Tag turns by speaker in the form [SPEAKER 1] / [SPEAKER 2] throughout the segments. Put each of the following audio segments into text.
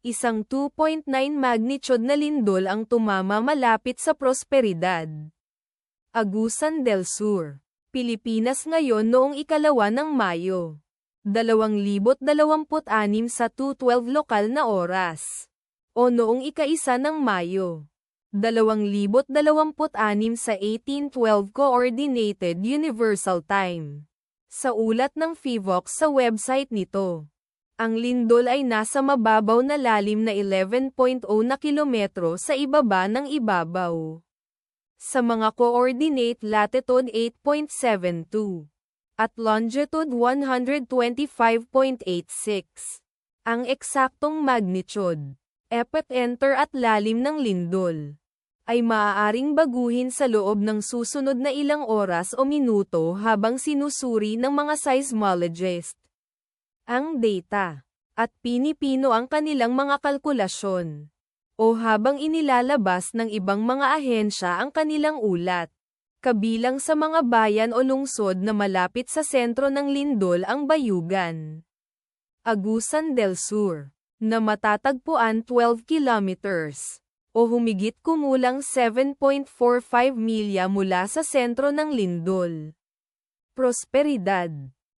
[SPEAKER 1] Isang 2.9 magnitude na lindol ang tumama malapit sa Prosperidad, Agusan del Sur, Pilipinas ngayon noong 2 ng Mayo, 2026 sa 2:12 lokal na oras. O noong 1 ng Mayo, 2026 sa 18:12 Coordinated Universal Time. Sa ulat ng PHIVOLCS sa website nito, ang lindol ay nasa mababaw na lalim na 11.0 na kilometro sa ibaba ng ibabaw. Sa mga coordinate latitude 8.72 at longitude 125.86. Ang eksaktong magnitude, epicenter at lalim ng lindol ay maaaring baguhin sa loob ng susunod na ilang oras o minuto habang sinusuri ng mga seismologist ang data, at pinipino ang kanilang mga kalkulasyon, o habang inilalabas ng ibang mga ahensya ang kanilang ulat. Kabilang sa mga bayan o lungsod na malapit sa sentro ng lindol ang Bayugan, Agusan del Sur, na matatagpuan 12 kilometers, o humigit kumulang 7.45 milya mula sa sentro ng lindol. Prosperidad,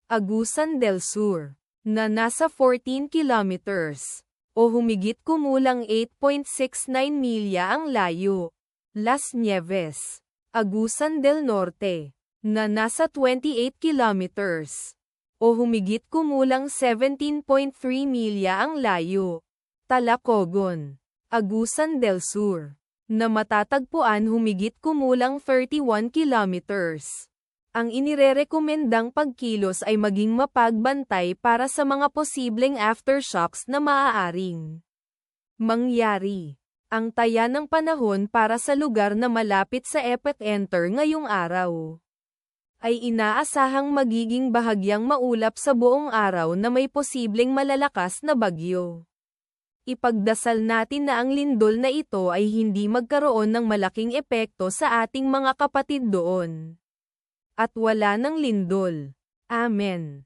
[SPEAKER 1] Agusan del Sur, na nasa 14 kilometers, o humigit kumulang 8.69 milya ang layo. Las Nieves, Agusan del Norte, na nasa 28 kilometers, o humigit kumulang 17.3 milya ang layo. Talacogon, Agusan del Sur, na matatagpuan humigit kumulang 31 kilometers. Ang inirerekomendang pagkilos ay maging mapagbantay para sa mga posibleng aftershocks na maaaring mangyari. Ang taya ng panahon para sa lugar na malapit sa epicenter ngayong araw ay inaasahang magiging bahagyang maulap sa buong araw na may posibleng malalakas na bagyo. Ipagdasal natin na ang lindol na ito ay hindi magkaroon ng malaking epekto sa ating mga kapatid doon. At wala ng lindol. Amen.